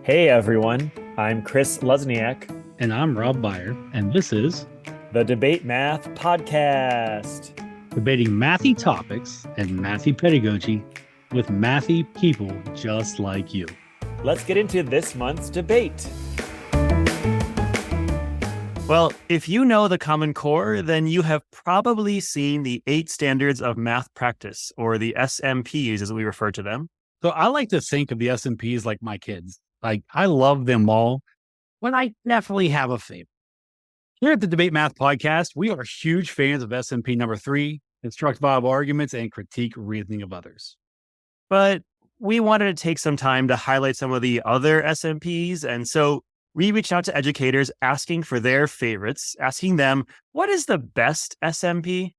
Hey everyone, I'm Chris Lesniak, And I'm Rob Byer, and this is the Debate Math Podcast. debating mathy topics and mathy pedagogy with mathy people just like you. Let's get into this month's debate. Well, if you know the Common Core, then you have probably seen the 8 Standards of Math Practice, or the SMPs as we refer to them. So I like to think of the SMPs like my kids. Like, I love them all, but I definitely have a favorite. Here at the Debate Math Podcast, we are huge fans of SMP number 3, construct viable arguments and critique reasoning of others. But we wanted to take some time to highlight some of the other SMPs, and so we reached out to educators asking for their favorites, asking them, what is the best SMP?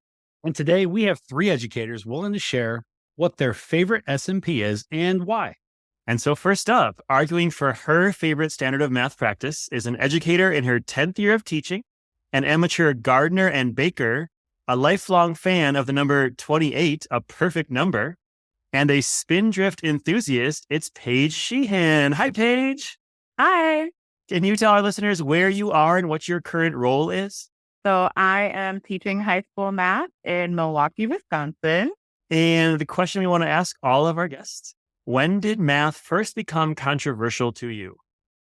And today we have 3 educators willing to share what their favorite SMP is and why. And so first up, arguing for her favorite standard of math practice is an educator in her 10th year of teaching, an amateur gardener and baker, a lifelong fan of the number 28, a perfect number, and a spindrift enthusiast. It's Paige Sheehan. Hi, Paige. Hi. Can you tell our listeners where you are and what your current role is? So I am teaching high school math in Milwaukee, Wisconsin. And the question we want to ask all of our guests, when did math first become controversial to you?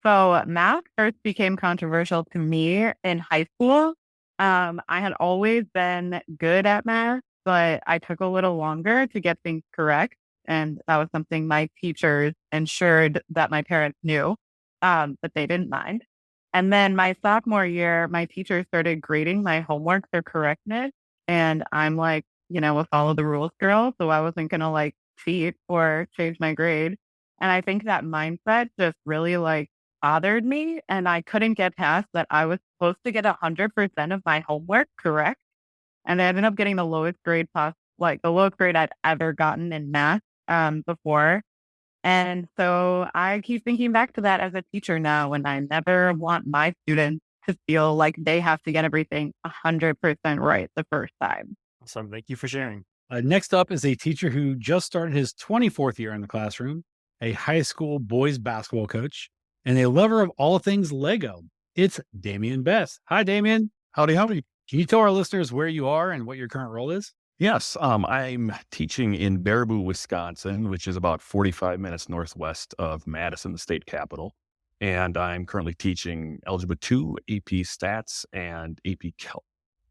So math first became controversial to me in high school. I had always been good at math, but I took a little longer to get things correct. And that was something my teachers ensured that my parents knew, but they didn't mind. And then my sophomore year, my teacher started grading my homework for correctness. And I'm like, a follow the rules girl. So I wasn't going to cheat or change my grade. And I think that mindset just really bothered me. And I couldn't get past that I was supposed to get 100% of my homework correct. And I ended up getting the lowest grade the lowest grade I'd ever gotten in math before. And so I keep thinking back to that as a teacher now, and I never want my students to feel like they have to get everything 100% right the first time. Awesome. Thank you for sharing. Next up is a teacher who just started his 24th year in the classroom, a high school boys basketball coach, and a lover of all things Lego. It's Damian Best. Hi, Damian. Howdy, howdy. Can you tell our listeners where you are and what your current role is? Yes, I'm teaching in Baraboo, Wisconsin, which is about 45 minutes northwest of Madison, the state capital. And I'm currently teaching Algebra 2, AP Stats, and AP Calc,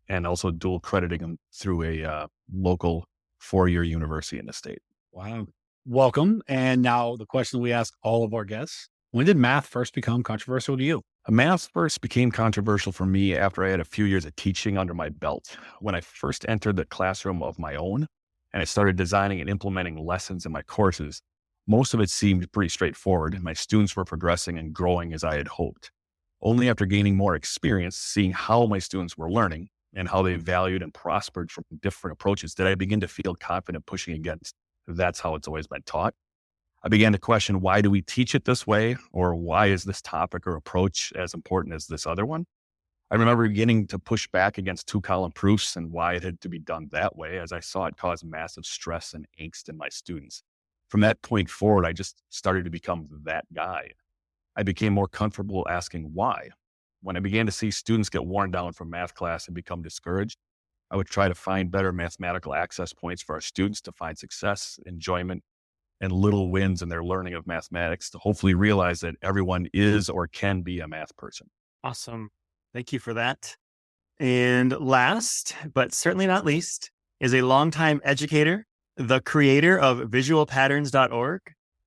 and also dual crediting them through a local 4-year university in the state. Wow. Welcome. And now the question we ask all of our guests, when did math first become controversial to you? Math first became controversial for me after I had a few years of teaching under my belt. When I first entered the classroom of my own and I started designing and implementing lessons in my courses, most of it seemed pretty straightforward, and my students were progressing and growing as I had hoped. Only after gaining more experience, seeing how my students were learning and how they valued and prospered from different approaches, did I begin to feel confident pushing against. That's how it's always been taught. I began to question, why do we teach it this way? Or why is this topic or approach as important as this other one? I remember beginning to push back against 2-column proofs and why it had to be done that way, as I saw it cause massive stress and angst in my students. From that point forward, I just started to become that guy. I became more comfortable asking why. When I began to see students get worn down from math class and become discouraged, I would try to find better mathematical access points for our students to find success, enjoyment, and little wins in their learning of mathematics, to hopefully realize that everyone is or can be a math person. Awesome. Thank you for that. And last, but certainly not least, is a longtime educator, the creator of visualpatterns.org,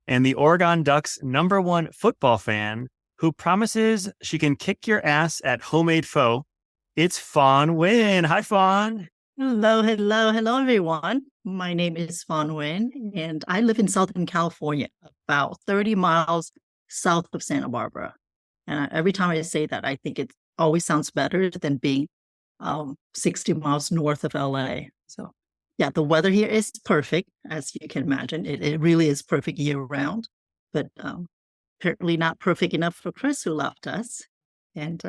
and the Oregon Ducks #1 football fan who promises she can kick your ass at homemade pho. It's Fawn Wynn. Hi, Fawn. Hello, everyone. My name is Fawn Wynn, and I live in Southern California, about 30 miles south of Santa Barbara. And every time I say that, I think it always sounds better than being 60 miles north of LA. So, yeah, the weather here is perfect, as you can imagine. It really is perfect year round, but apparently not perfect enough for Chris, who left us. And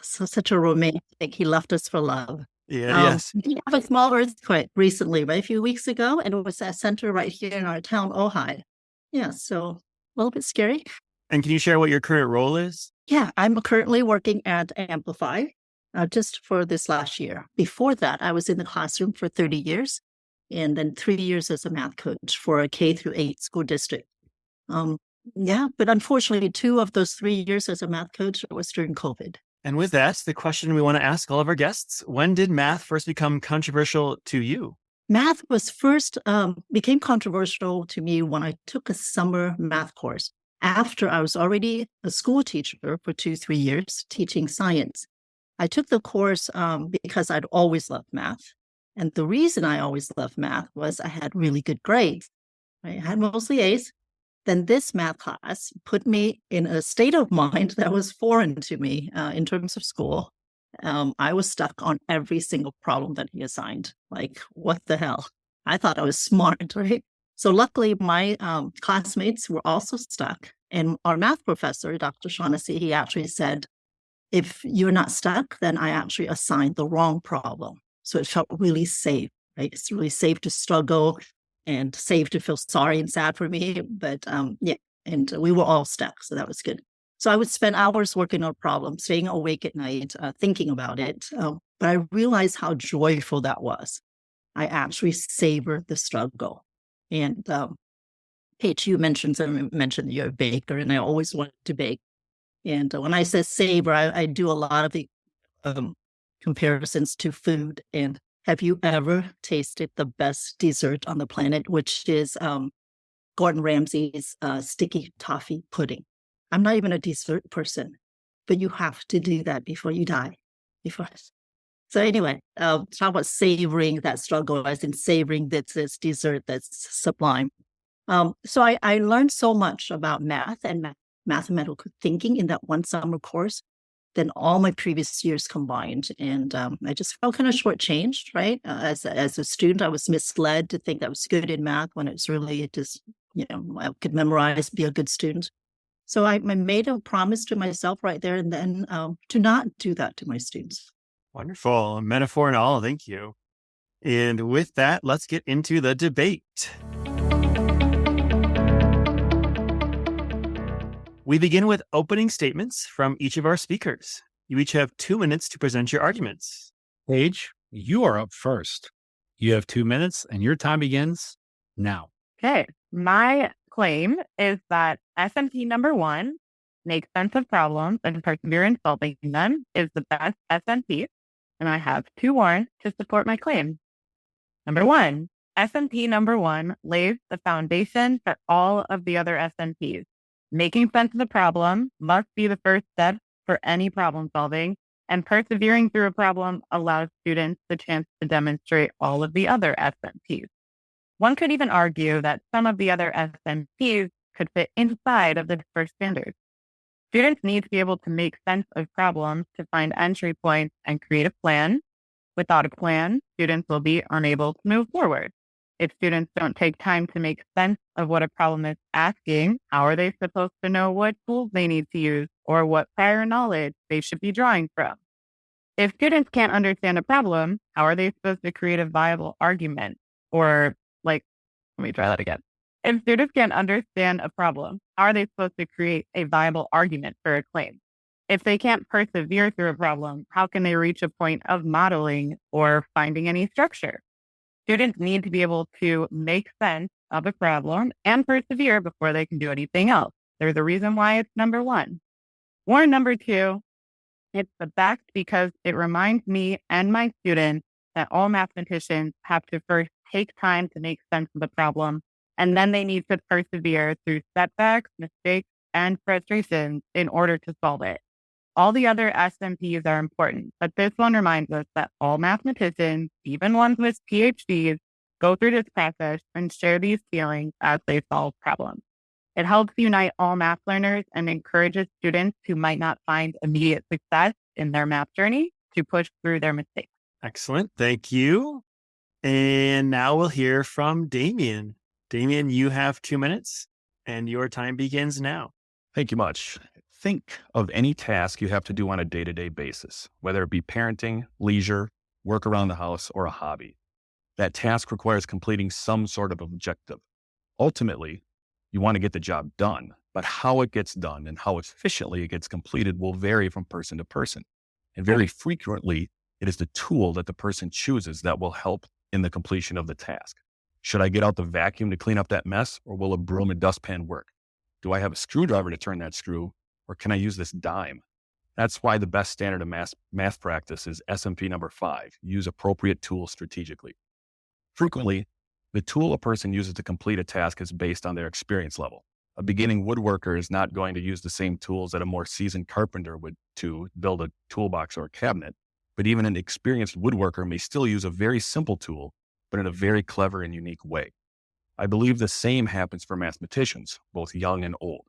such a romantic. He left us for love. Yeah, yes. We have a small earthquake recently, right? A few weeks ago, and it was at center right here in our town, Ojai. Yeah, so a little bit scary. And can you share what your current role is? Yeah, I'm currently working at Amplify just for this last year. Before that, I was in the classroom for 30 years and then 3 years as a math coach for a K through 8 school district. Yeah, but unfortunately, 2 of those 3 years as a math coach was during COVID. And with that, the question we want to ask all of our guests, when did math first become controversial to you? Math was first became controversial to me when I took a summer math course after I was already a school teacher for 2-3 years teaching science. I took the course because I'd always loved math. And the reason I always loved math was I had really good grades. I had mostly A's. Then this math class put me in a state of mind that was foreign to me in terms of school. I was stuck on every single problem that he assigned. Like, what the hell? I thought I was smart, right? So luckily, my classmates were also stuck. And our math professor, Dr. Shaughnessy, he actually said, if you're not stuck, then I actually assigned the wrong problem. So it felt really safe, right? It's really safe to struggle and safe to feel sorry and sad for me. But yeah, and we were all stuck. So that was good. So I would spend hours working on a problem, staying awake at night, thinking about it. But I realized how joyful that was. I actually savored the struggle. And Paige, you mentioned you're a baker, and I always wanted to bake. And when I say savor, I do a lot of the comparisons to food. And have you ever tasted the best dessert on the planet, which is Gordon Ramsay's sticky toffee pudding? I'm not even a dessert person, but you have to do that before you die. So anyway, talk about savoring that struggle, as in savoring this dessert that's sublime. So I learned so much about math and mathematical thinking in that one summer course than all my previous years combined. And I just felt kind of shortchanged, right? As a student, I was misled to think I was good in math when it's really just, I could memorize, be a good student. So I made a promise to myself right there and then to not do that to my students. Wonderful. Metaphor and all. Thank you. And with that, let's get into the debate. We begin with opening statements from each of our speakers. You each have 2 minutes to present your arguments. Paige, you are up first. You have 2 minutes and your time begins now. Okay. My claim is that SMP number 1, make sense of problems and persevere in solving them, is the best SMP. And I have 2 warrants to support my claim. Number 1, SMP number 1 lays the foundation for all of the other SMPs. Making sense of the problem must be the first step for any problem solving, and persevering through a problem allows students the chance to demonstrate all of the other SMPs. One could even argue that some of the other SMPs could fit inside of the first standards. Students need to be able to make sense of problems to find entry points and create a plan. Without a plan, students will be unable to move forward. If students don't take time to make sense of what a problem is asking, how are they supposed to know what tools they need to use or what prior knowledge they should be drawing from? If students can't understand a problem, how are they supposed to create a viable argument? Or let me try that again. If students can't understand a problem, how are they supposed to create a viable argument for a claim? If they can't persevere through a problem, how can they reach a point of modeling or finding any structure? Students need to be able to make sense of a problem and persevere before they can do anything else. There's a reason why it's number 1. Warrant number 2, it's the best because it reminds me and my students that all mathematicians have to first take time to make sense of the problem, and then they need to persevere through setbacks, mistakes, and frustrations in order to solve it. All the other SMPs are important, but this one reminds us that all mathematicians, even ones with PhDs, go through this process and share these feelings as they solve problems. It helps unite all math learners and encourages students who might not find immediate success in their math journey to push through their mistakes. Excellent. Thank you. And now we'll hear from Damien. Damien, you have 2 minutes and your time begins now. Thank you much. Think of any task you have to do on a day-to-day basis, whether it be parenting, leisure, work around the house, or a hobby. That task requires completing some sort of objective. Ultimately, you want to get the job done, but how it gets done and how efficiently it gets completed will vary from person to person. And very frequently, it is the tool that the person chooses that will help in the completion of the task. Should I get out the vacuum to clean up that mess, or will a broom and dustpan work? Do I have a screwdriver to turn that screw, or can I use this dime? That's why the best standard of math practice is SMP number 5, use appropriate tools strategically. Frequently, the tool a person uses to complete a task is based on their experience level. A beginning woodworker is not going to use the same tools that a more seasoned carpenter would to build a toolbox or a cabinet, but even an experienced woodworker may still use a very simple tool, but in a very clever and unique way. I believe the same happens for mathematicians, both young and old.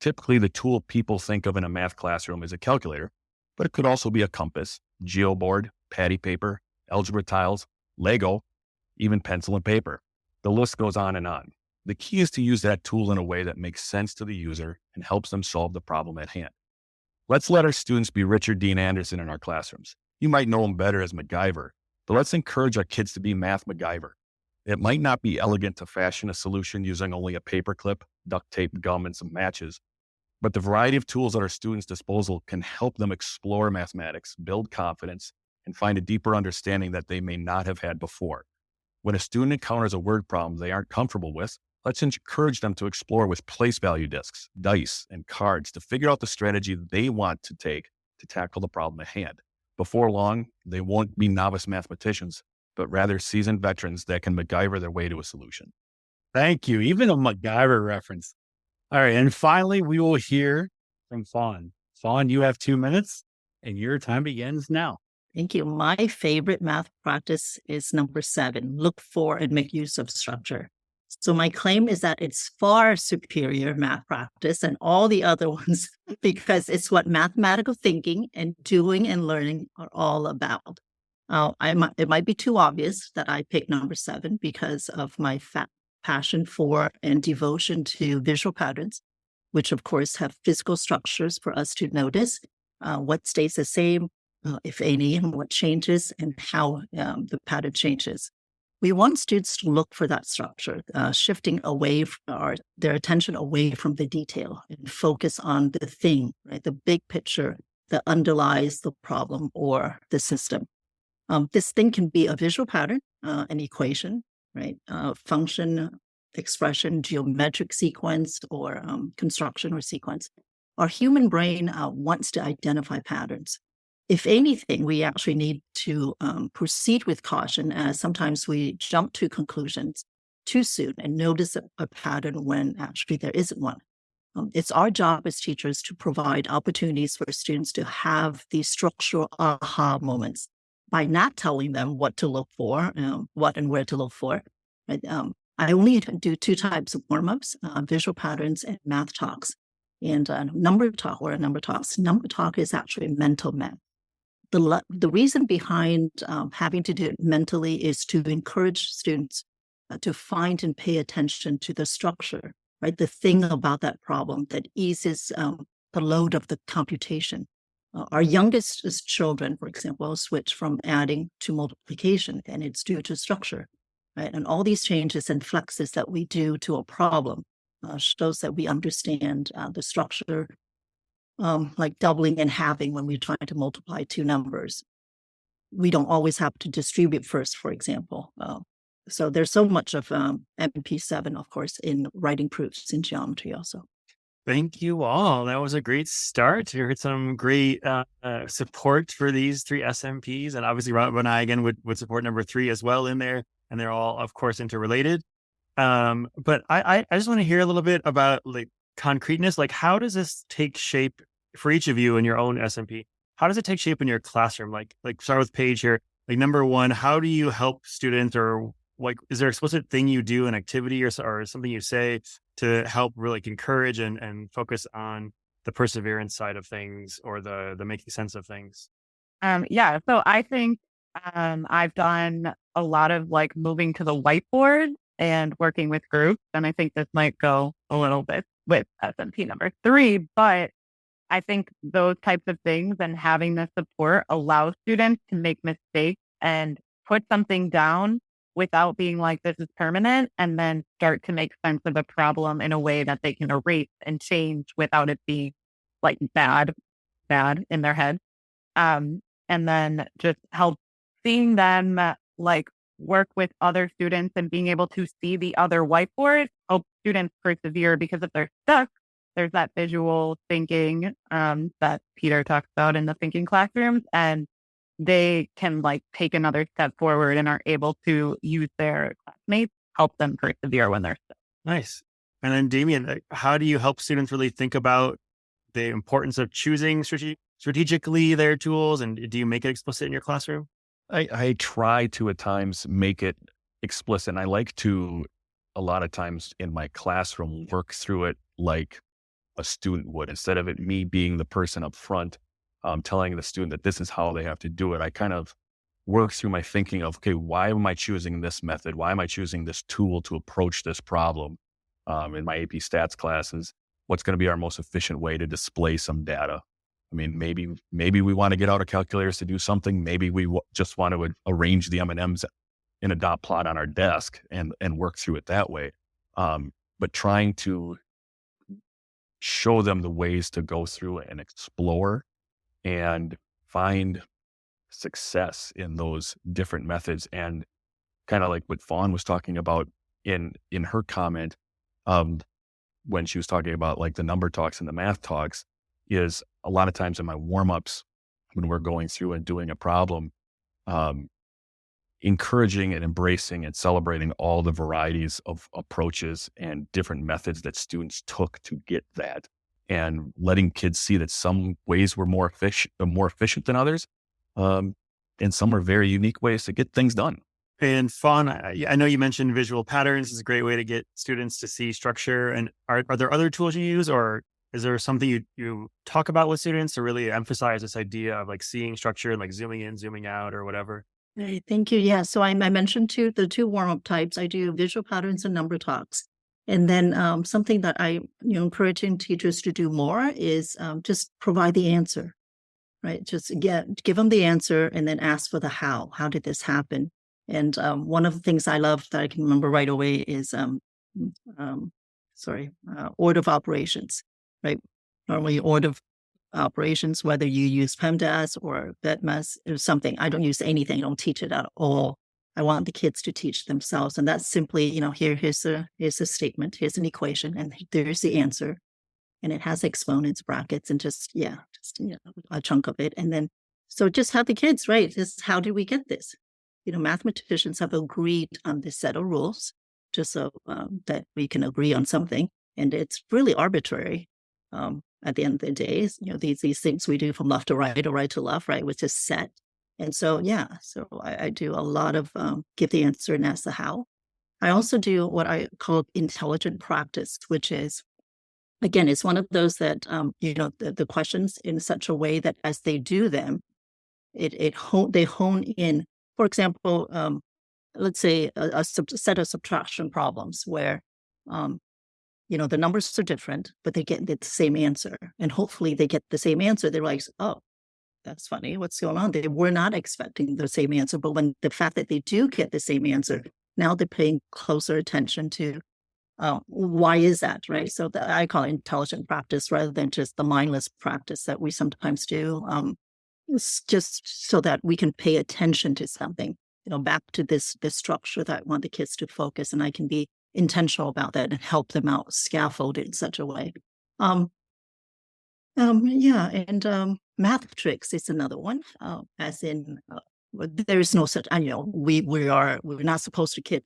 Typically, the tool people think of in a math classroom is a calculator, but it could also be a compass, geoboard, patty paper, algebra tiles, Lego, even pencil and paper. The list goes on and on. The key is to use that tool in a way that makes sense to the user and helps them solve the problem at hand. Let's let our students be Richard Dean Anderson in our classrooms. You might know him better as MacGyver, but let's encourage our kids to be Math MacGyver. It might not be elegant to fashion a solution using only a paperclip, duct tape, gum, and some matches, but the variety of tools at our students' disposal can help them explore mathematics, build confidence, and find a deeper understanding that they may not have had before. When a student encounters a word problem they aren't comfortable with, let's encourage them to explore with place value discs, dice, and cards to figure out the strategy they want to take to tackle the problem at hand. Before long, they won't be novice mathematicians, but rather seasoned veterans that can MacGyver their way to a solution. Thank you. Even a MacGyver reference. All right. And finally, we will hear from Fawn. Fawn, you have 2 minutes and your time begins now. Thank you. My favorite math practice is number 7, look for and make use of structure. So my claim is that it's far superior math practice than all the other ones because it's what mathematical thinking and doing and learning are all about. It might be too obvious that I picked number 7 because of my passion for and devotion to visual patterns, which of course have physical structures for us to notice what stays the same, if any, and what changes and how the pattern changes. We want students to look for that structure, shifting away their attention away from the detail and focus on the thing, right? The big picture that underlies the problem or the system. This thing can be a visual pattern, an equation, right? Function, expression, geometric sequence, or construction or sequence. Our human brain wants to identify patterns. If anything, we actually need to proceed with caution, as sometimes we jump to conclusions too soon and notice a pattern when actually there isn't one. It's our job as teachers to provide opportunities for students to have these structural aha moments by not telling them what to look for, what and where to look for. Right? I only do 2 types of warm-ups, visual patterns and math talks. And number talk is actually mental math. The reason behind having to do it mentally is to encourage students to find and pay attention to the structure, right? The thing about that problem that eases the load of the computation. Our youngest children, for example, switch from adding to multiplication, and it's due to structure, right? And all these changes and flexes that we do to a problem shows that we understand the structure, like doubling and halving when we're trying to multiply 2 numbers. We don't always have to distribute first, for example. So there's so much of MP7, of course, in writing proofs in geometry also. Thank you all. That was a great start. You heard some great support for these 3 SMPs. And obviously, Rob and I, again, would support number 3 as well in there. And they're all, of course, interrelated. But I just want to hear a little bit about like concreteness. Like, how does this take shape for each of you in your own SMP? How does it take shape in your classroom? Like start with Paige here. Like, number 1, how do you help students, or like, is there an explicit thing you do, an activity or something you say to help really encourage and focus on the perseverance side of things or the making sense of things? Yeah. So I think I've done a lot of like moving to the whiteboard and working with groups. And I think this might go a little bit with SMP number 3, but I think those types of things and having the support allows students to make mistakes and put something down without being like, this is permanent, and then start to make sense of a problem in a way that they can erase and change without it being like bad in their head. And then just help seeing them like work with other students and being able to see the other whiteboard help students persevere, because if they're stuck, there's that visual thinking that Peter talks about in the thinking classrooms, and they can like take another step forward and are able to use their classmates, help them persevere when they're stuck. Nice. And then Damien, how do you help students really think about the importance of choosing strategically their tools? And do you make it explicit in your classroom? I try to at times make it explicit. And I like to, a lot of times in my classroom, work through it like a student would, instead of it me being the person up front, telling the student that this is how they have to do it. I kind of work through my thinking of, okay, why am I choosing this method? Why am I choosing this tool to approach this problem? In my AP stats classes, what's going to be our most efficient way to display some data? I mean, maybe we want to get out our calculators to do something. Maybe we just want to arrange the M&Ms in a dot plot on our desk and work through it that way. But trying to show them the ways to go through and explore and find success in those different methods. And kind of like what Fawn was talking about in her comment, when she was talking about like the number talks and the math talks, is a lot of times in my warm-ups when we're going through and doing a problem, encouraging and embracing and celebrating all the varieties of approaches and different methods that students took to get that, and letting kids see that some ways were more efficient than others, and some are very unique ways to get things done. And Fawn, I know you mentioned visual patterns is a great way to get students to see structure. And are there other tools you use, or is there something you talk about with students to really emphasize this idea of like seeing structure and like zooming in, zooming out, or whatever? Right, thank you. Yeah, so I mentioned the two warm-up types. I do visual patterns and number talks. And then something that I encouraging teachers to do more is just provide the answer, right? Just give them the answer and then ask for the how. How did this happen? And one of the things I love that I can remember right away is order of operations, right? Normally order of operations, whether you use PEMDAS or DebateMath or something. I don't use anything. I don't teach it at all. I want the kids to teach themselves. And that's simply, here's a statement, here's an equation, and there's the answer. And it has exponents, brackets, and just a chunk of it. And then, so just have the kids, right? Just how did we get this? Mathematicians have agreed on this set of rules just so that we can agree on something. And it's really arbitrary. At the end of the day, these things we do from left to right or right to left, right, which is set. And so, so I do a lot of give the answer and ask the how. I also do what I call intelligent practice, which is, again, it's one of those that, the questions in such a way that as they do them, they hone in. For example, let's say a set of subtraction problems where, the numbers are different, but they get the same answer. And hopefully they get the same answer. They're like, oh, that's funny. What's going on? They were not expecting the same answer. But when the fact that they do get the same answer, now they're paying closer attention to why is that, right? So I call it intelligent practice rather than just the mindless practice that we sometimes do. It's just so that we can pay attention to something, back to this structure that I want the kids to focus, and I can be intentional about that and help them out, scaffold it in such a way. Math tricks is another one, as in there is no such, we're not supposed to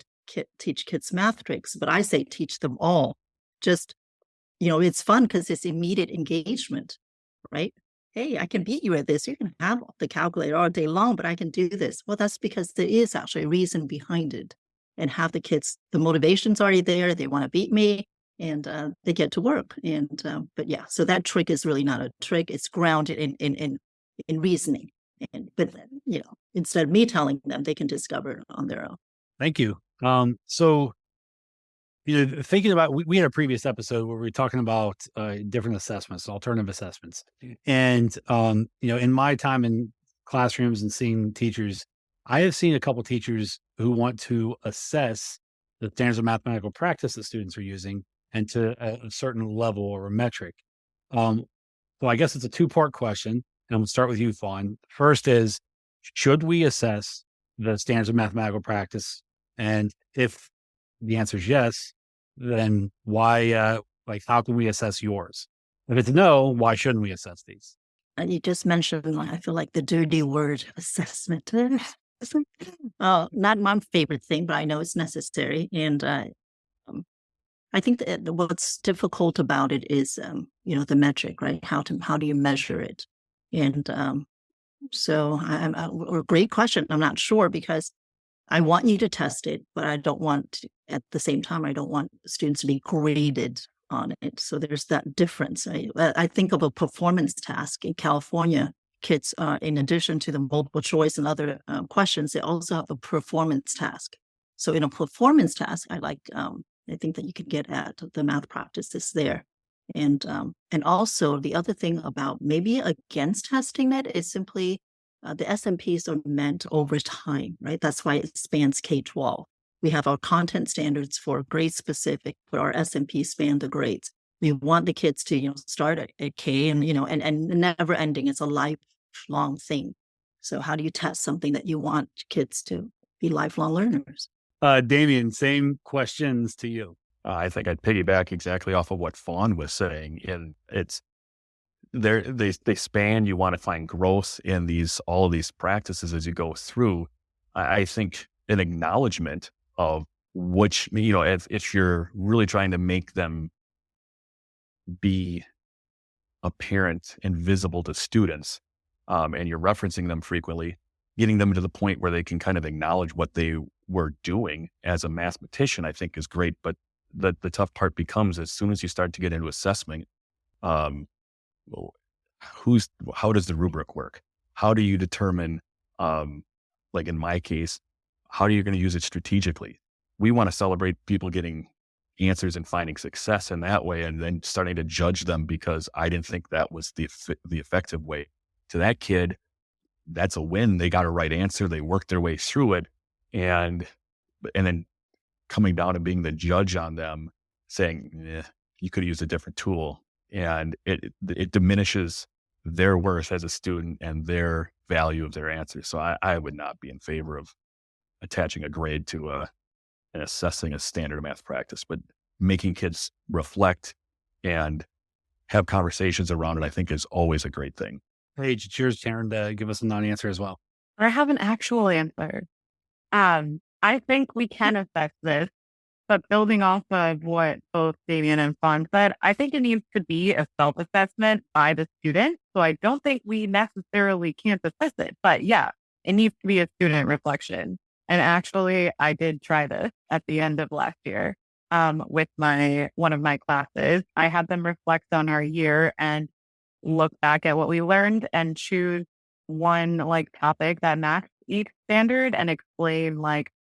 teach kids math tricks, but I say teach them all. Just, it's fun because it's immediate engagement, right? Hey, I can beat you at this. You can have the calculator all day long, but I can do this. Well, that's because there is actually a reason behind it. And have the kids, the motivation's already there. They want to beat me, and they get to work. And so that trick is really not a trick. It's grounded in reasoning. But instead of me telling them, they can discover on their own. Thank you. So, thinking about, we had a previous episode where we were talking about different assessments, alternative assessments. And, in my time in classrooms and seeing teachers I have seen a couple teachers who want to assess the standards of mathematical practice that students are using and to a certain level or a metric. Um, so I guess it's a two-part question, and I'm going to start with you, Fawn. First is, should we assess the standards of mathematical practice? And if the answer is yes, then why, how can we assess yours? If it's no, why shouldn't we assess these? And you just mentioned, like, I feel like the dirty word assessment. Not my favorite thing, but I know it's necessary. And I think that what's difficult about it is, the metric, right? How do you measure it? And so, a great question. I'm not sure because I want you to test it, but I don't want at the same time, I don't want students to be graded on it. So there's that difference. I think of a performance task in California. Kids, in addition to the multiple choice and other questions, they also have a performance task. So in a performance task, I think that you can get at the math practices there. And also the other thing about maybe against testing it is simply the SMPs are meant over time, right? That's why it spans K-12. We have our content standards for grade specific, but our SMPs span the grades. We want the kids to, start at K and never ending. It's a lifelong thing. So how do you test something that you want kids to be lifelong learners? Damien, same questions to you. I think I'd piggyback exactly off of what Fawn was saying. And it's they span. You want to find growth in all of these practices as you go through. I think an acknowledgement of which, if you're really trying to make them be apparent and visible to students, and you're referencing them frequently, getting them to the point where they can kind of acknowledge what they were doing as a mathematician, I think is great. But the tough part becomes as soon as you start to get into assessment, how does the rubric work? How do you determine, like in my case, how are you going to use it strategically? We want to celebrate people getting answers and finding success in that way, and then starting to judge them because I didn't think that was the effective way. To that kid, that's a win. They got a right answer. They worked their way through it, and then coming down and being the judge on them, saying, you could use a different tool, and it diminishes their worth as a student and their value of their answer. So I would not be in favor of attaching a grade to and assessing a standard of math practice, but making kids reflect and have conversations around it, I think is always a great thing. Paige, it's yours, Taryn, to give us a non-answer as well. I have an actual answer. I think we can assess this, but building off of what both Damien and Fawn said, I think it needs to be a self-assessment by the student. So I don't think we necessarily can't assess it, but yeah, it needs to be a student reflection. And actually, I did try this at the end of last year with one of my classes. I had them reflect on our year and look back at what we learned and choose one topic that matched each standard and explain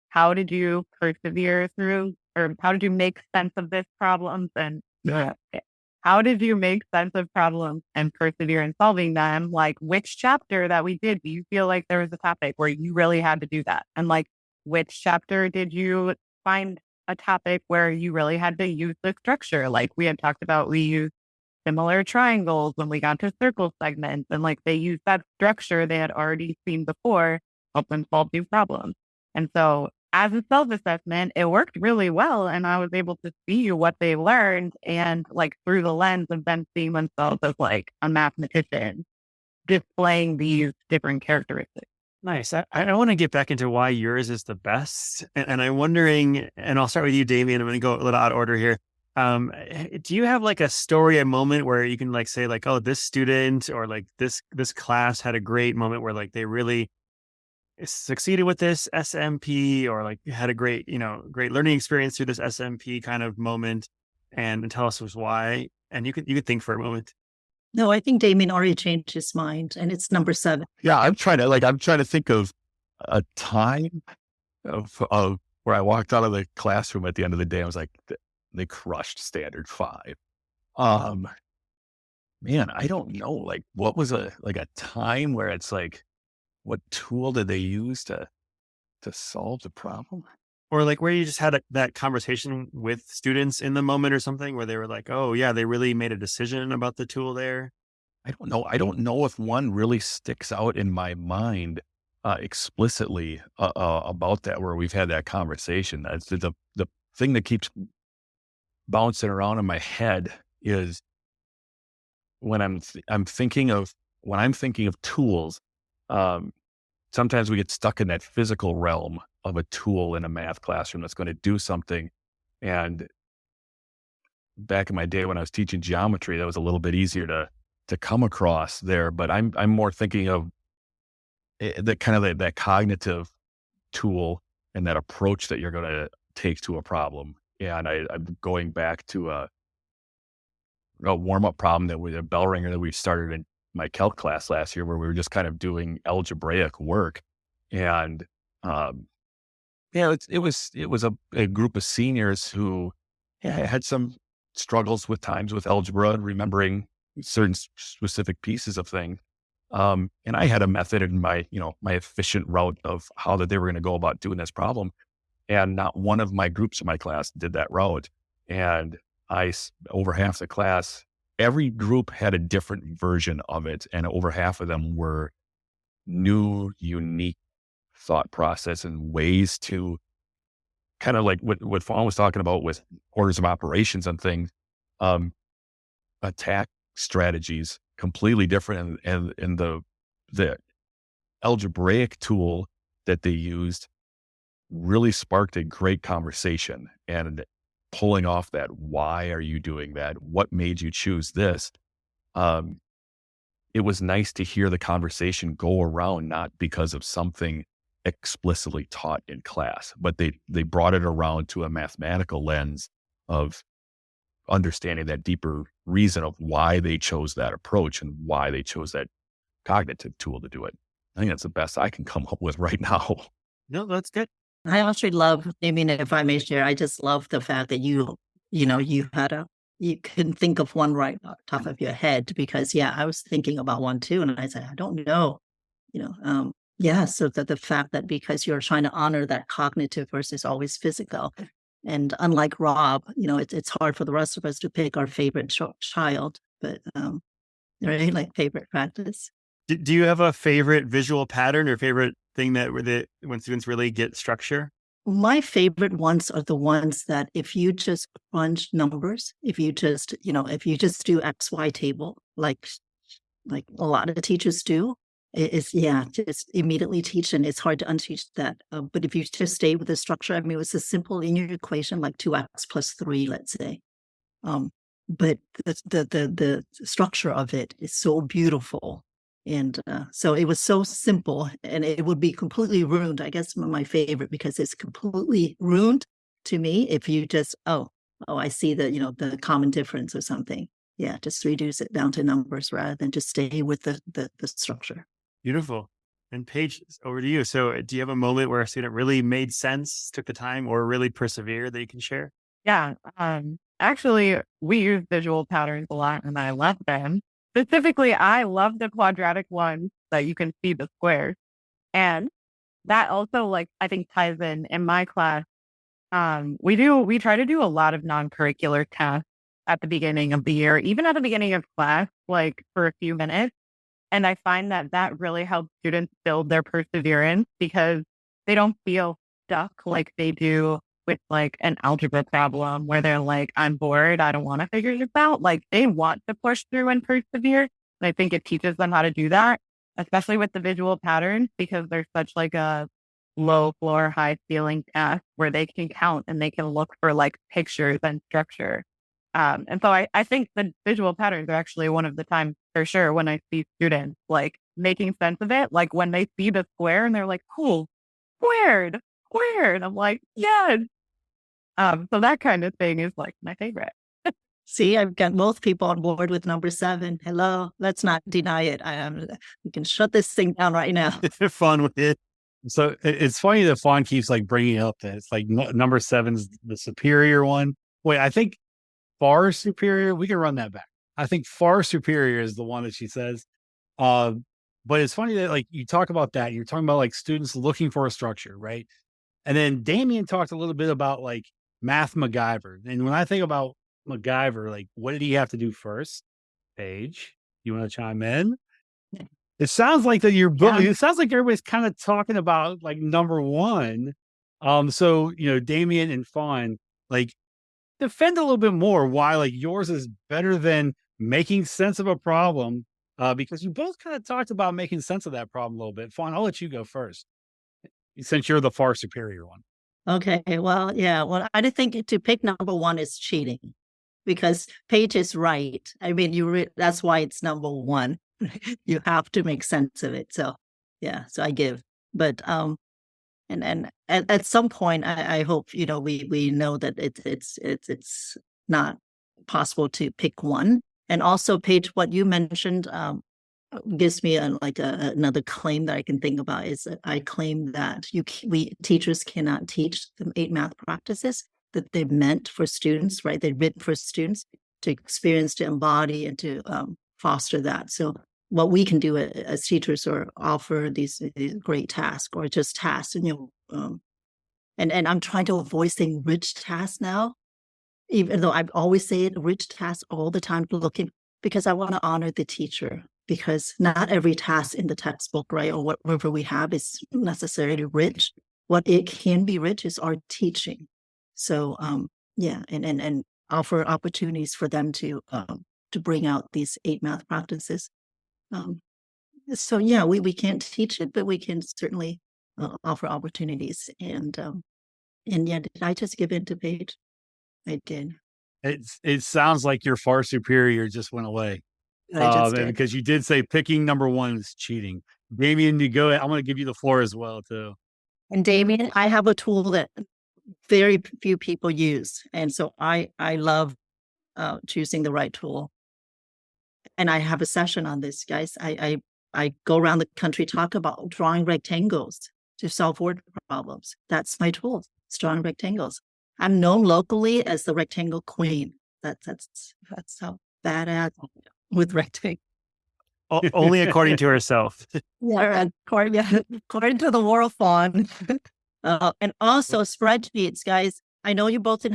how did you persevere through, or how did you make sense of this problems, and how did you make sense of problems and persevere in solving them? Which chapter that we did, do you feel like there was a topic where you really had to do that? And which chapter did you find a topic where you really had to use the structure? We had talked about, we used similar triangles when we got to circle segments, and they used that structure they had already seen before, help them solve new problems. And so as a self-assessment, it worked really well. And I was able to see what they learned and through the lens of them seeing themselves as a mathematician, displaying these different characteristics. Nice. I want to get back into why yours is the best. And I'm wondering, and I'll start with you, Damien. I'm going to go a little out of order here. Do you have a story, a moment where you can say oh, this student or this class had a great moment where they really succeeded with this SMP, or had a great learning experience through this SMP kind of moment, and tell us why? And you could think for a moment. No, I think Damien already changed his mind, and it's number 7. Yeah, I'm trying to think of a time of where I walked out of the classroom at the end of the day. I was like, they crushed standard 5. Man, I don't know. What was a time where it's what tool did they use to to solve the problem. Or like where you just had that conversation with students in the moment or something where they were like, oh yeah, they really made a decision about the tool there. I don't know. I don't know if one really sticks out in my mind explicitly about that, where we've had that conversation. It's the thing that keeps bouncing around in my head is when I'm thinking of tools. Sometimes we get stuck in that physical realm of a tool in a math classroom that's going to do something. And back in my day when I was teaching geometry, that was a little bit easier to come across there. But I'm more thinking of that cognitive tool and that approach that you're going to take to a problem. And I'm going back to a warm-up problem that was a bell ringer that we started in my calc class last year, where we were just kind of doing algebraic work. And it was a group of seniors who had some struggles with times with algebra and remembering certain specific pieces of things. And I had a method in my efficient route of how that they were going to go about doing this problem. And not one of my groups in my class did that route. And over half the class, every group had a different version of it. And over half of them were new, unique thought process and ways to kind of like what Fawn was talking about with orders of operations and things, attack strategies completely different. And the algebraic tool that they used really sparked a great conversation, and pulling off that, why are you doing that? What made you choose this? It was nice to hear the conversation go around, not because of something explicitly taught in class, but they brought it around to a mathematical lens of understanding that deeper reason of why they chose that approach and why they chose that cognitive tool to do it. I think that's the best I can come up with right now. No, that's good. I actually love, I mean, if I may share, I just love the fact that you can think of one right off the top of your head, because I was thinking about one too. And I said, I don't know, so that the fact that because you're trying to honor that cognitive versus always physical. And unlike Rob, it's hard for the rest of us to pick our favorite child, but right, like favorite practice. Do you have a favorite visual pattern or favorite thing that when students really get structure? My favorite ones are the ones that if you just crunch numbers, if you just do XY table, like a lot of teachers do, just immediately teach, and it's hard to unteach that. But if you just stay with the structure, I mean, it's a simple linear equation like 2x plus 3, let's say. But the structure of it is so beautiful. And so it was so simple, and it would be completely ruined. I guess my favorite, because it's completely ruined to me if you just, I see the common difference or something. Yeah, just reduce it down to numbers rather than just stay with the structure. Beautiful. And Paige, over to you. So do you have a moment where a student really made sense, took the time, or really persevered that you can share? Yeah. Actually, we use visual patterns a lot, and I love them. Specifically, I love the quadratic ones that you can see the squares. And that also, I think ties in my class. We try to do a lot of non-curricular tasks at the beginning of the year, even at the beginning of class, for a few minutes. And I find that really helps students build their perseverance, because they don't feel stuck like they do with an algebra problem where they're like, I'm bored, I don't want to figure this out. They want to push through and persevere. And I think it teaches them how to do that, especially with the visual patterns, because there's such a low floor, high ceiling task where they can count and they can look for pictures and structure. And so I think the visual patterns are actually one of the times for sure when I see students making sense of it. When they see the square and they're like, cool, squared. I'm like, yes. So that kind of thing is my favorite. See, I've got most people on board with number 7. Hello, let's not deny it. You can shut this thing down right now. Fun with it. So it's funny that Fawn keeps bringing up that it's number 7's the superior one. Wait, I think far superior. We can run that back. I think far superior is the one that she says. But it's funny that like you talk about that, you're talking about like students looking for a structure, right? And then Damien talked a little bit about like math MacGyver. And when I think about MacGyver, like what did he have to do first? Paige, you want to chime in? It sounds like that it sounds like everybody's kind of talking about like number one. So Damien and Fawn, like defend a little bit more why like yours is better than making sense of a problem. Because you both kind of talked about making sense of that problem a little bit. Fawn, I'll let you go first, since you're the far superior one. Okay, well, yeah. Well, I think to pick number one is cheating because Paige is right. I mean, that's why it's number one. You have to make sense of it. So, yeah. So I give, but and at some point, I hope we know that it's not possible to pick one. And also, Paige, what you mentioned gives me another claim that I can think about is that I claim that we teachers cannot teach the 8 math practices that they're meant for students, right? They're written for students to experience, to embody, and to foster that. So what we can do as teachers or offer these great tasks or just tasks, and and I'm trying to avoid saying rich tasks now, even though I always say it, rich tasks all the time, because I want to honor the teacher. Because not every task in the textbook, right, or whatever we have is necessarily rich. What it can be rich is our teaching. So, and offer opportunities for them to bring out these 8 math practices. So yeah, we can't teach it, but we can certainly offer opportunities. And yeah, did I just give in to Paige? I did. It sounds like your far superior just went away. I just did. Because you did say picking number one is cheating. Damien, you go ahead. I'm going to give you the floor as well, too. And Damien, I have a tool that very few people use. And so I love choosing the right tool. And I have a session on this, guys. I go around the country, talk about drawing rectangles to solve word problems. That's my tool. It's drawing rectangles. I'm known locally as the rectangle queen. That's how badass with rectangle. Only according to herself. Yeah, according to the world Fawn. And also spreadsheets, guys. I know you're both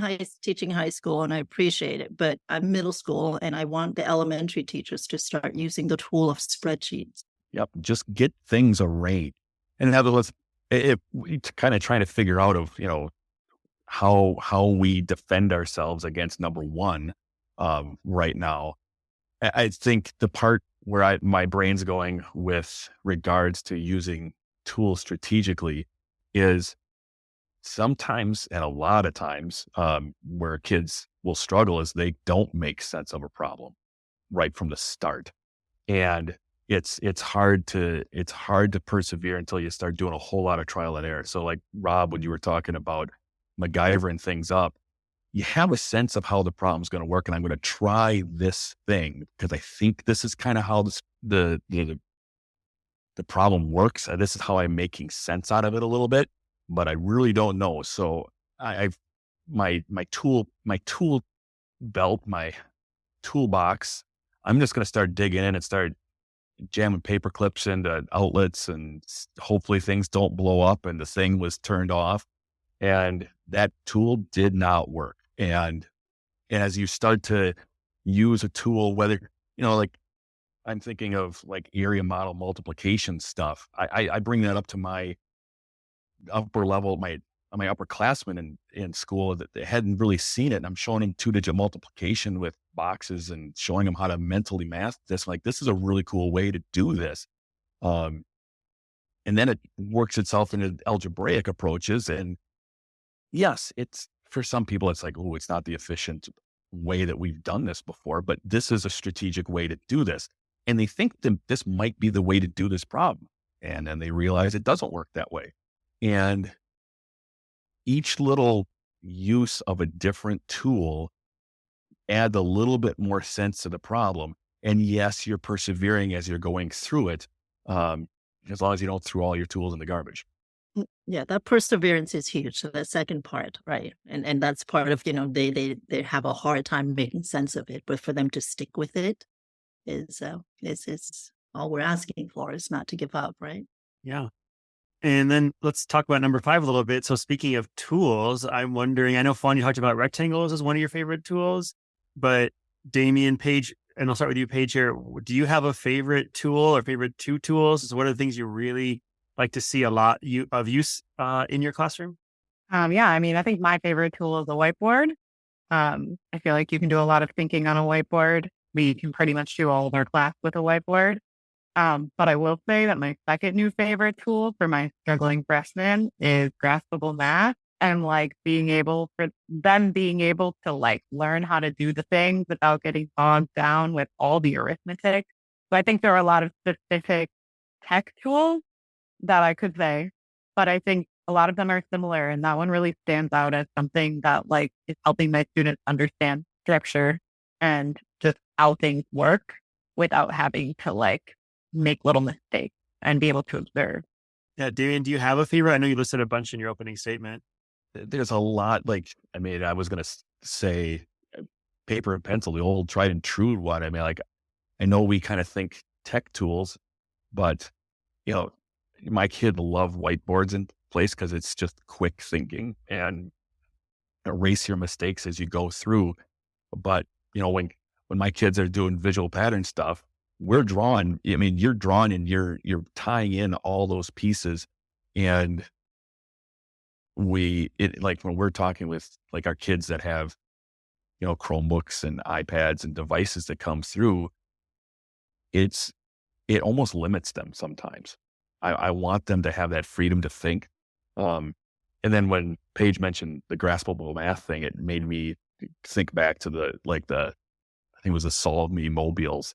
teaching high school, and I appreciate it, but I'm middle school, and I want the elementary teachers to start using the tool of spreadsheets. Yep, just get things arranged. And in other words, if we kind of trying to figure out how we defend ourselves against number one right now. I think the part where my brain's going with regards to using tools strategically is sometimes, and a lot of times, where kids will struggle is they don't make sense of a problem right from the start. And it's hard to persevere until you start doing a whole lot of trial and error. So like Rob, when you were talking about MacGyvering things up, you have a sense of how the problem's going to work, and I'm going to try this thing because I think this is kind of how the problem works. This is how I'm making sense out of it a little bit, but I really don't know. So my tool belt, my toolbox, I'm just going to start digging in and start jamming paper clips into outlets, and hopefully things don't blow up and the thing was turned off. And that tool did not work. And as you start to use a tool, whether, like I'm thinking of like area model multiplication stuff, I bring that up to my upper level, my upperclassmen in school that they hadn't really seen it. And I'm showing them 2-digit multiplication with boxes and showing them how to mentally math this. Like, this is a really cool way to do this. And then it works itself into algebraic approaches. And yes, it's, for some people, it's like, oh, it's not the efficient way that we've done this before, but this is a strategic way to do this. And they think that this might be the way to do this problem. And then they realize it doesn't work that way. And each little use of a different tool adds a little bit more sense to the problem. And yes, you're persevering as you're going through it, as long as you don't throw all your tools in the garbage. Yeah, that perseverance is huge. So the second part, right? And that's part of, they have a hard time making sense of it, but for them to stick with it is all we're asking for is not to give up, right? Yeah. And then let's talk about number 5 a little bit. So speaking of tools, I'm wondering, I know Fawn, you talked about rectangles as one of your favorite tools, but Damien, Paige, and I'll start with you, Paige here. Do you have a favorite tool or favorite 2 tools? So what are the things you really like to see a lot of use in your classroom? Yeah, I mean, I think my favorite tool is the whiteboard. I feel like you can do a lot of thinking on a whiteboard. We can pretty much do all of our class with a whiteboard. But I will say that my second new favorite tool for my struggling freshmen is graspable math, and like being able to like learn how to do the things without getting bogged down with all the arithmetic. So I think there are a lot of specific tech tools that I could say, but I think a lot of them are similar. And that one really stands out as something that like is helping my students understand structure and just how things work without having to like make little mistakes and be able to observe. Yeah, Damien, do you have a favorite? I know you listed a bunch in your opening statement. There's a lot, like, I mean, I was going to say paper and pencil, the old tried and true one. I mean, like, I know we kind of think tech tools, but, you know, my kid love whiteboards in place because it's just quick thinking and erase your mistakes as you go through. But, you know, when my kids are doing visual pattern stuff, we're drawing. I mean, you're drawing and you're tying in all those pieces. And like when we're talking with like our kids that have, you know, Chromebooks and iPads and devices that come through, it almost limits them sometimes. I want them to have that freedom to think. And then when Paige mentioned the graspable math thing, it made me think back to I think it was the Solve Me mobiles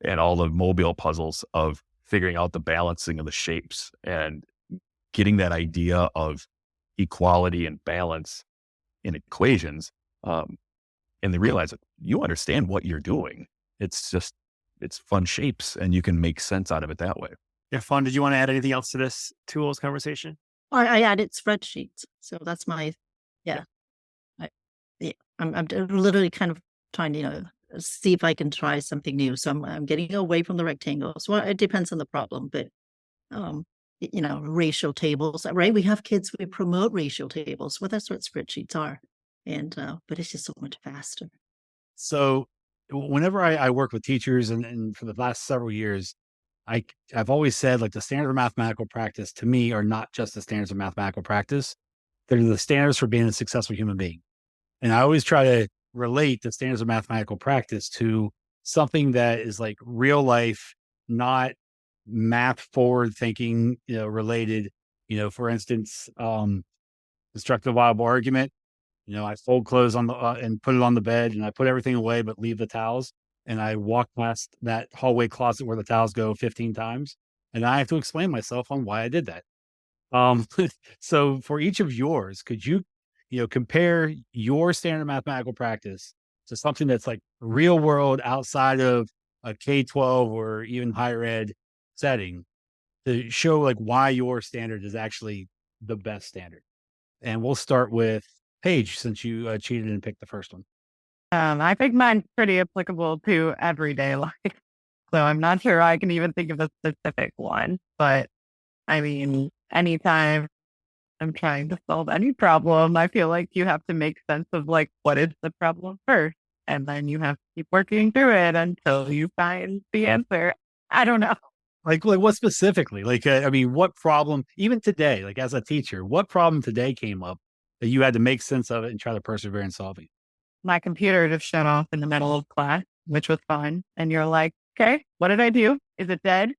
and all the mobile puzzles of figuring out the balancing of the shapes and getting that idea of equality and balance in equations. And they realize that you understand what you're doing. It's fun shapes and you can make sense out of it that way. Yeah, Fawn, did you want to add anything else to this tools conversation? I added spreadsheets. So that's my, yeah. I'm literally kind of trying to, see if I can try something new. So I'm getting away from the rectangles. Well, it depends on the problem, but, ratio tables, right? We have kids, we promote ratio tables. Well, that's what spreadsheets are. And, but it's just so much faster. So whenever I work with teachers and for the last several years, I've always said like the standards of mathematical practice to me are not just the standards of mathematical practice. They're the standards for being a successful human being. And I always try to relate the standards of mathematical practice to something that is like real life, not math forward thinking, related, for instance, constructive viable argument. I fold clothes on the and put it on the bed, and I put everything away but leave the towels. And I walk past that hallway closet where the towels go 15 times, and I have to explain myself on why I did that. So for each of yours, could you, compare your standard mathematical practice to something that's like real world outside of a K-12 or even higher ed setting to show like why your standard is actually the best standard? And we'll start with Paige, since you cheated and picked the first one. I think mine's pretty applicable to everyday life. So I'm not sure I can even think of a specific one, but I mean, anytime I'm trying to solve any problem, I feel like you have to make sense of like, what is the problem first? And then you have to keep working through it until you find the answer. I don't know. Like what specifically? Like, what problem, even today, like as a teacher, what problem today came up that you had to make sense of it and try to persevere in solving? My computer just shut off in the middle of class, which was fine. And you're like, okay, what did I do? Is it dead?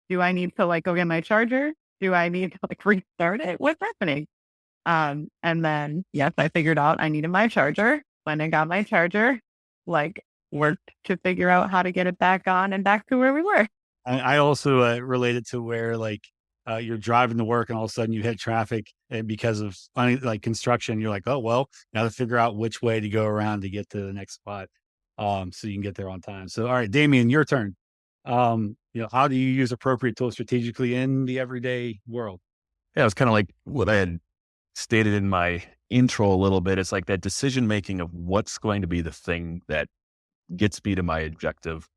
Do I need to like go get my charger? Do I need to like restart it? What's happening? And then, yes, I figured out I needed my charger. When I got my charger, like worked to figure out how to get it back on and back to where we were. I also related to where like you're driving to work and all of a sudden you hit traffic and because of like construction, you're like, oh, well, now to figure out which way to go around to get to the next spot so you can get there on time. So, all right, Damien, your turn. How do you use appropriate tools strategically in the everyday world? Yeah, it's kind of like what I had stated in my intro a little bit. It's like that decision making of what's going to be the thing that gets me to my objective.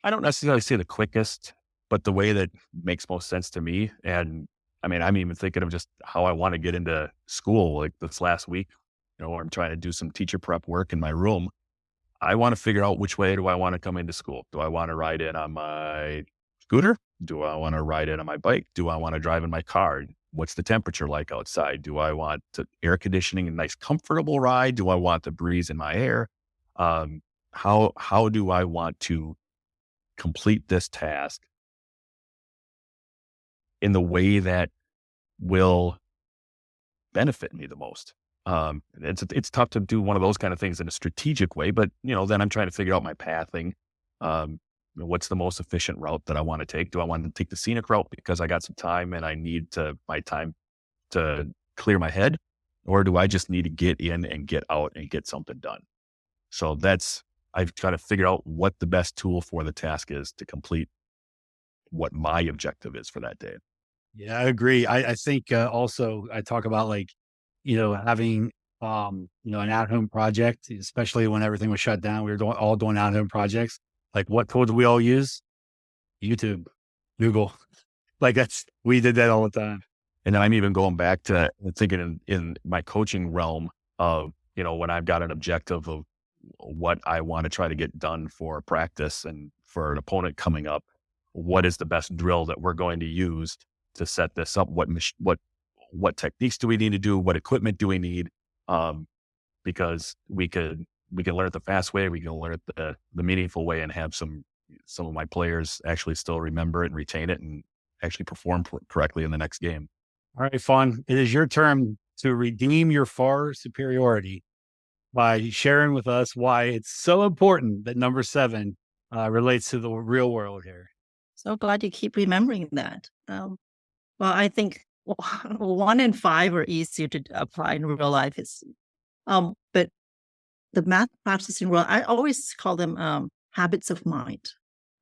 I don't necessarily say the quickest, but the way that makes most sense to me. And I mean, I'm even thinking of just how I want to get into school. Like this last week, where I'm trying to do some teacher prep work in my room. I want to figure out which way do I want to come into school. Do I want to ride in on my scooter? Do I want to ride in on my bike? Do I want to drive in my car? What's the temperature like outside? Do I want air conditioning, a nice comfortable ride? Do I want the breeze in my hair? How do I want to complete this task in the way that will benefit me the most? It's tough to do one of those kind of things in a strategic way, but then I'm trying to figure out my pathing. What's the most efficient route that I want to take? Do I want to take the scenic route because I got some time and I need my time to clear my head? Or do I just need to get in and get out and get something done? So I've got to figure out what the best tool for the task is to complete what my objective is for that day. Yeah, I agree. I think also I talk about having an at-home project, especially when everything was shut down. We were all doing at-home projects. Like what tools do we all use? YouTube, Google. We did that all the time. And then I'm even going back to thinking in my coaching realm of, when I've got an objective of what I want to try to get done for practice and for an opponent coming up, what is the best drill that we're going to use to set this up? What techniques do we need to do? What equipment do we need? Because we can learn it the fast way. We can learn it the meaningful way and have some of my players actually still remember it and retain it and actually perform correctly in the next game. All right, Fawn, it is your turn to redeem your far superiority by sharing with us why it's so important that number 7 relates to the real world here. So glad you keep remembering that. Well, I think 1 and 5 are easier to apply in real life. But the math practices in real, I always call them habits of mind,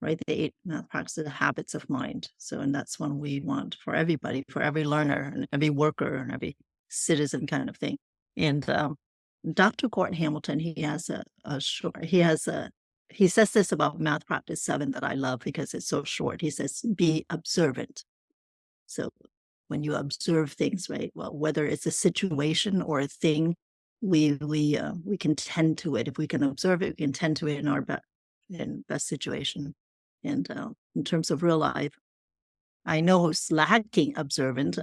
right? The 8 math practices, habits of mind. And that's one we want for everybody, for every learner and every worker and every citizen kind of thing. And Dr. Gordon Hamilton, he says this about math practice 7 that I love because it's so short. He says, be observant. So when you observe things, right? Well, whether it's a situation or a thing, we can tend to it. If we can observe it, we can tend to it in our best situation. And in terms of real life, I know who's lacking observant.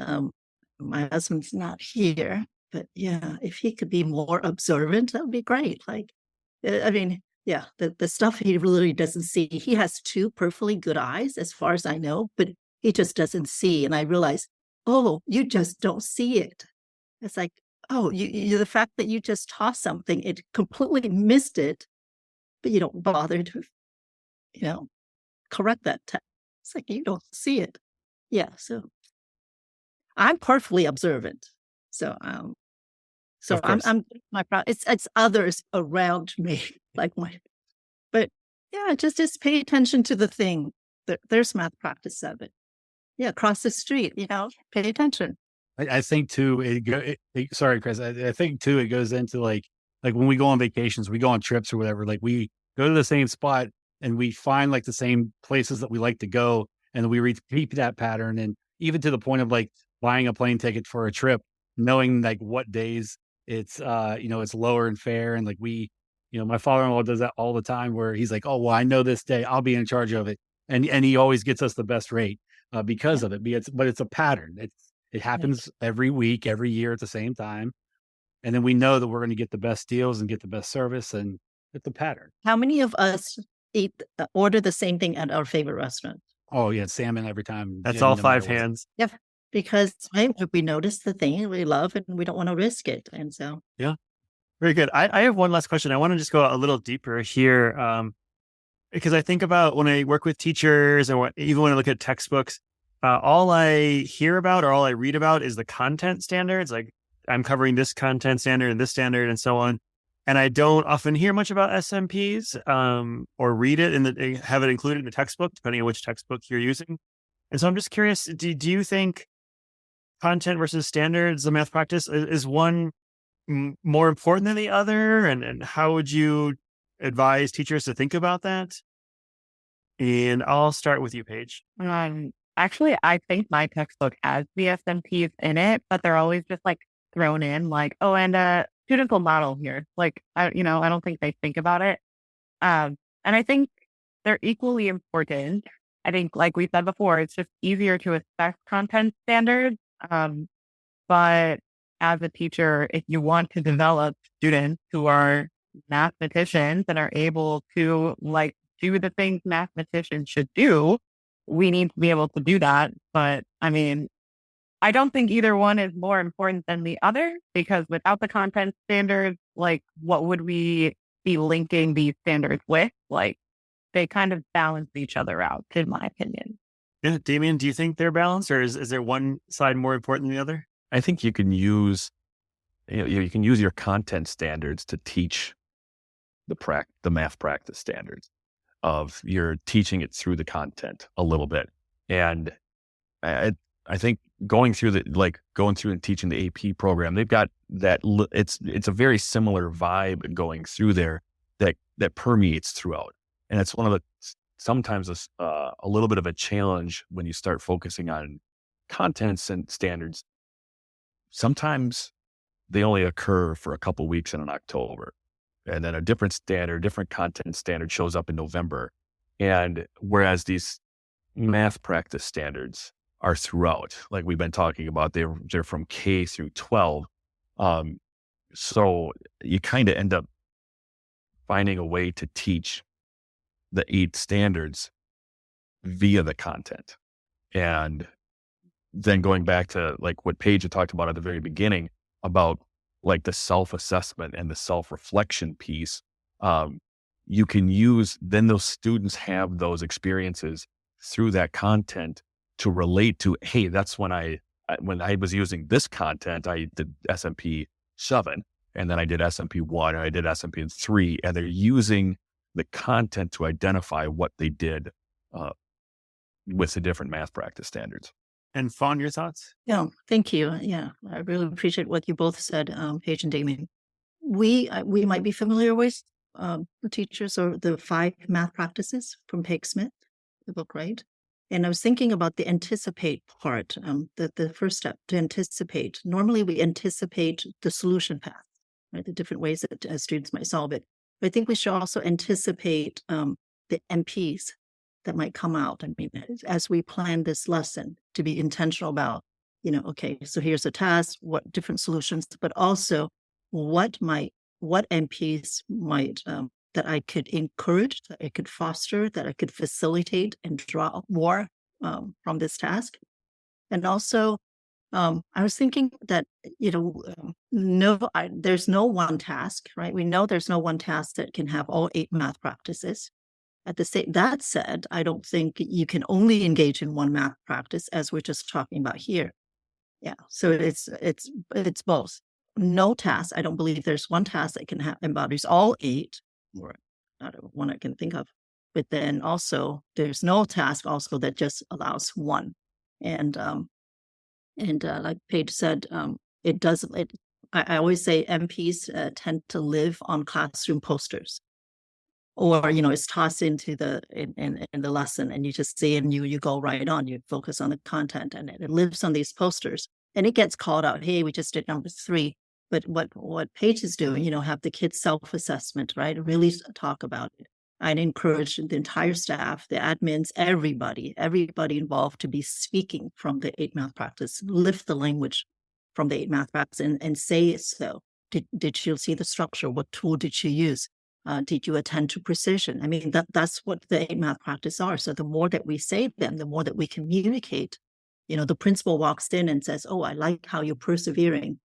My husband's not here, but yeah, if he could be more observant, that would be great. The stuff he really doesn't see. He has 2 perfectly good eyes, as far as I know, but he just doesn't see. And I realize, oh, you just don't see it. It's like, oh, you the fact that you just tossed something, it completely missed it, but you don't bother to, correct that. It's like you don't see it. Yeah. So I'm perfectly observant. So I'm it's others around me, but yeah, just pay attention to the thing. There's math practice 7. Yeah, across the street, pay attention. I think too, sorry, Chris. I think too, it goes into like when we go on vacations, we go on trips or whatever, like we go to the same spot and we find like the same places that we like to go. And then we repeat that pattern. And even to the point of like buying a plane ticket for a trip, knowing like what days it's, it's lower in fare. And like my father-in-law does that all the time where he's like, oh, well, I know this day I'll be in charge of it. And he always gets us the best rate because of it. But it's a pattern. It happens every week, every year at the same time. And then we know that we're going to get the best deals and get the best service. And it's a pattern. How many of us order the same thing at our favorite restaurant? Oh, yeah. Salmon every time. That's all 5 hands. Yeah. Because we notice the thing we love and we don't want to risk it. And so. Yeah. Very good. I have one last question. I want to just go a little deeper here. Because I think about when I work with teachers and even when I look at textbooks, all I hear about or all I read about is the content standards. Like I'm covering this content standard and this standard and so on. And I don't often hear much about SMPs or read it have it included in the textbook, depending on which textbook you're using. And so I'm just curious, do you think content versus standards, the math practice, is one more important than the other? And how would you advise teachers to think about that? And I'll start with you, Paige. Actually, I think my textbook has the SMPs in it, but they're always just like thrown in like, oh, and students will model here. Like, I don't think they think about it. And I think they're equally important. I think, like we said before, it's just easier to assess content standards. But as a teacher, if you want to develop students who are mathematicians and are able to like do the things mathematicians should do, we need to be able to do that. But I mean, I don't think either one is more important than the other, because without the content standards, like what would we be linking these standards with? Like they kind of balance each other out, in my opinion. Yeah, Damien, do you think they're balanced, or is there one side more important than the other? I think you can use, you can use your content standards to teach the math practice standards of you're teaching it through the content a little bit. And I think going through and teaching the AP program, they've got that. It's a very similar vibe going through there that permeates throughout. And it's one of the sometimes a little bit of a challenge when you start focusing on contents and standards. Sometimes they only occur for a couple weeks in October, and then a different content standard shows up in November. And whereas these math practice standards are throughout, like we've been talking about, they're from K through 12. So you kind of end up finding a way to teach the 8 standards via the content. And then going back to like what Paige had talked about at the very beginning about like the self-assessment and the self-reflection piece, you can use, then those students have those experiences through that content to relate to, hey, that's when I was using this content, I did SMP 7, and then I did SMP 1, and I did SMP 3, and they're using the content to identify what they did with the different math practice standards. And Fawn, your thoughts? Yeah, thank you. Yeah, I really appreciate what you both said, Paige and Damien. We might be familiar with the teachers or the 5 math practices from Peg Smith, the book, right? And I was thinking about the anticipate part, the first step to anticipate. Normally we anticipate the solution path, right? The different ways that students might solve it. But I think we should also anticipate the MPs that might come out. I mean, as we plan this lesson, to be intentional about, okay, so here's a task, what different solutions, but also what MPs might that I could encourage, that I could foster, that I could facilitate and draw more from this task. And also, I was thinking that, there's no one task, right? We know there's no one task that can have all 8 math practices. That said, I don't think you can only engage in one math practice, as we're just talking about here. Yeah, so it's both. No task. I don't believe there's one task that can embodies all 8, or not one I can think of. But then also, there's no task also that just allows one. And like Paige said, it doesn't. I always say MPs tend to live on classroom posters. Or, it's tossed into in the lesson, and you just see it and you go right on. You focus on the content, and it lives on these posters, and it gets called out. Hey, we just did number 3. But what Paige is doing, have the kids self-assessment, right? Really talk about it. I'd encourage the entire staff, the admins, everybody involved to be speaking from the 8 math practice, lift the language from the 8 math practice and say it so. Did you see the structure? What tool did you use? Did you attend to precision? I mean, that's what the 8 math practice are. So the more that we say them, the more that we communicate. The principal walks in and says, oh, I like how you're persevering.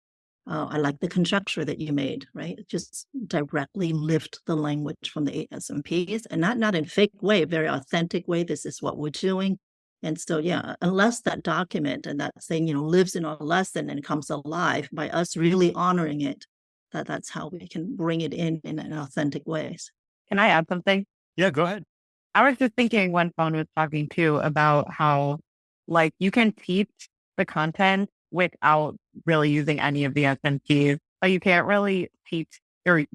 I like the conjecture that you made, right? Just directly lift the language from the 8 SMPs, and not in a fake way, a very authentic way. This is what we're doing. And so, yeah, unless that document and that thing, lives in our lesson and comes alive by us really honoring it, that's how we can bring it in authentic ways. Can I add something? Yeah, go ahead. I was just thinking when Fawn was talking too about how like you can teach the content without really using any of the SMPs, but you can't really teach the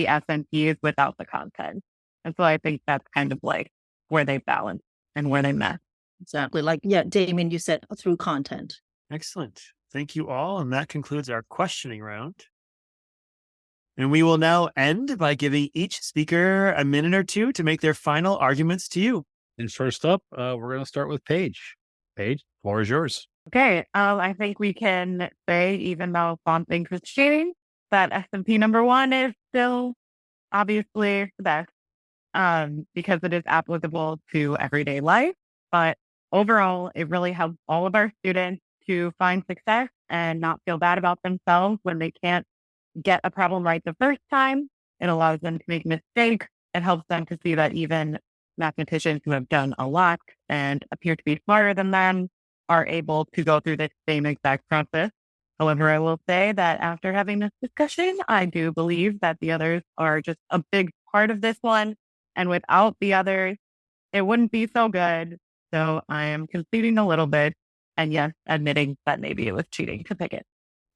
SMPs without the content. And so I think that's kind of like where they balance and where they mess. Exactly. Like, yeah, Damien, you said through content. Excellent. Thank you all. And that concludes our questioning round. And we will now end by giving each speaker a minute or two to make their final arguments to you. And first up, we're going to start with Paige. Paige, floor is yours. Okay. I think we can say, even though Fawn thinks it's cheating, that SMP number 1 is still obviously the best because it is applicable to everyday life. But overall, it really helps all of our students to find success and not feel bad about themselves when they can't get a problem right the first time. It allows them to make mistakes. It helps them to see that even mathematicians who have done a lot and appear to be smarter than them are able to go through the same exact process. However, I will say that after having this discussion, I do believe that the others are just a big part of this one. And without the others, it wouldn't be so good. So I am conceding a little bit. And yes, admitting that maybe it was cheating to pick it.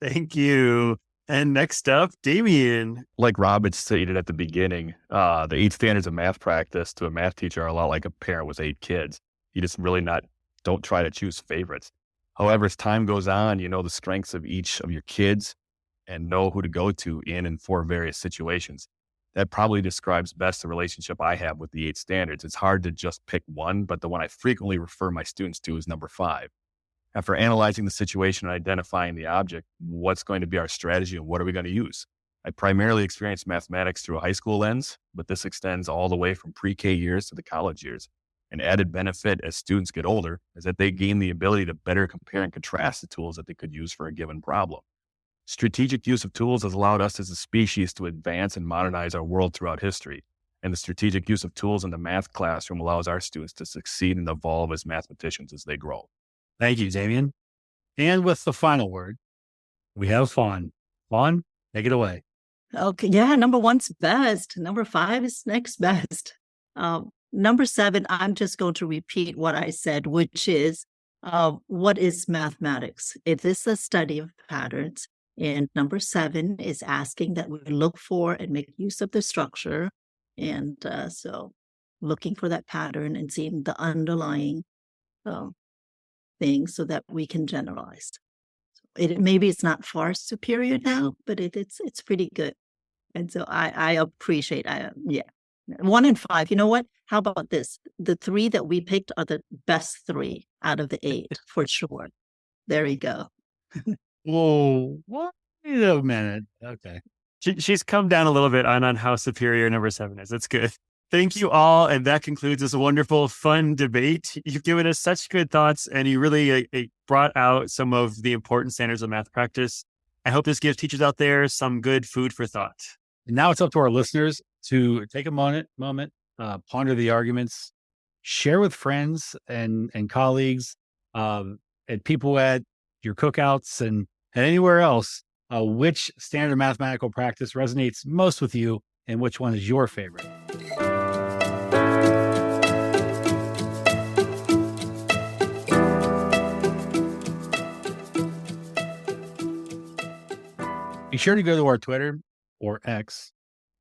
Thank you. And next up, Damien. Like Rob had stated at the beginning, the 8 standards of math practice to a math teacher are a lot like a parent with 8 kids. You just really don't try to choose favorites. However, as time goes on, you know the strengths of each of your kids and know who to go to in and for various situations. That probably describes best the relationship I have with the 8 standards. It's hard to just pick one, but the one I frequently refer my students to is number 5. After analyzing the situation and identifying the object, what's going to be our strategy and what are we going to use? I primarily experience mathematics through a high school lens, but this extends all the way from pre-K years to the college years. An added benefit as students get older is that they gain the ability to better compare and contrast the tools that they could use for a given problem. Strategic use of tools has allowed us as a species to advance and modernize our world throughout history. And the strategic use of tools in the math classroom allows our students to succeed and evolve as mathematicians as they grow. Thank you, Damien. And with the final word, we have Fawn. Fawn, take it away. Okay, yeah, number 1's best. Number 5 is next best. Number 7, I'm just going to repeat what I said, which is, what is mathematics? It is the study of patterns. And number 7 is asking that we look for and make use of the structure. And so looking for that pattern and seeing the underlying things so that we can generalize. Maybe it's not far superior now, but it's pretty good. And so I appreciate, 1 and 5. You know what? How about this? The 3 that we picked are the best 3 out of the 8 for sure. There you go. Whoa, wait a minute. Okay. She's come down a little bit on how superior number 7 is. That's good. Thank you all. And that concludes this wonderful, fun debate. You've given us such good thoughts and you really brought out some of the important standards of math practice. I hope this gives teachers out there some good food for thought. And now it's up to our listeners to take a moment, ponder the arguments, share with friends and colleagues, and people at your cookouts and anywhere else, which standard of mathematical practice resonates most with you and which one is your favorite. Be sure to go to our Twitter or X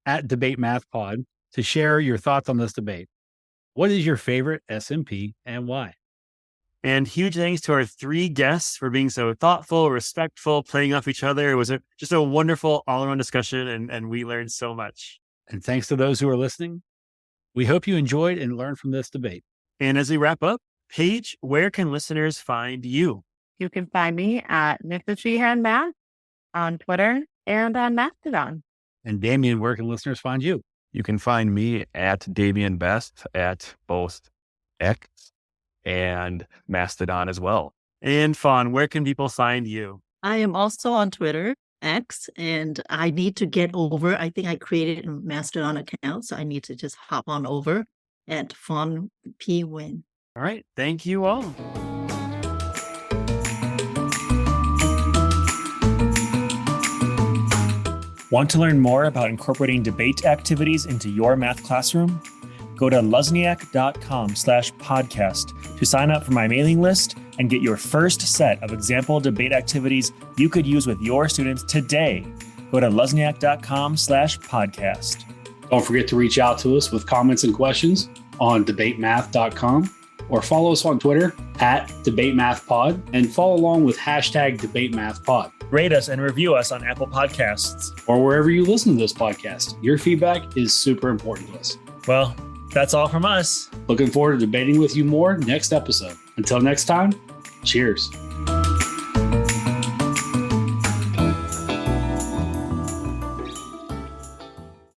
at DebateMathPod to share your thoughts on this debate. What is your favorite SMP and why? And huge thanks to our 3 guests for being so thoughtful, respectful, playing off each other. It was just a wonderful all-around discussion and we learned so much. And thanks to those who are listening. We hope you enjoyed and learned from this debate. And as we wrap up, Paige, where can listeners find you? You can find me at Mrs. Sheehan Math on Twitter and on Mastodon. And Damien, where can listeners find you? You can find me at Damien Best at both X and Mastodon as well. And Fawn, where can people find you? I am also on Twitter, X, and I need to get over. I think I created a Mastodon account, so I need to just hop on over at Fawn P Win. All right. Thank you all. Want to learn more about incorporating debate activities into your math classroom? Go to luzniak.com/podcast to sign up for my mailing list and get your first set of example debate activities you could use with your students today. Go to luzniak.com/podcast. Don't forget to reach out to us with comments and questions on debatemath.com or follow us on Twitter at DebateMathPod and follow along with hashtag DebateMathPod. Rate us and review us on Apple Podcasts. Or wherever you listen to this podcast. Your feedback is super important to us. Well, that's all from us. Looking forward to debating with you more next episode. Until next time, cheers.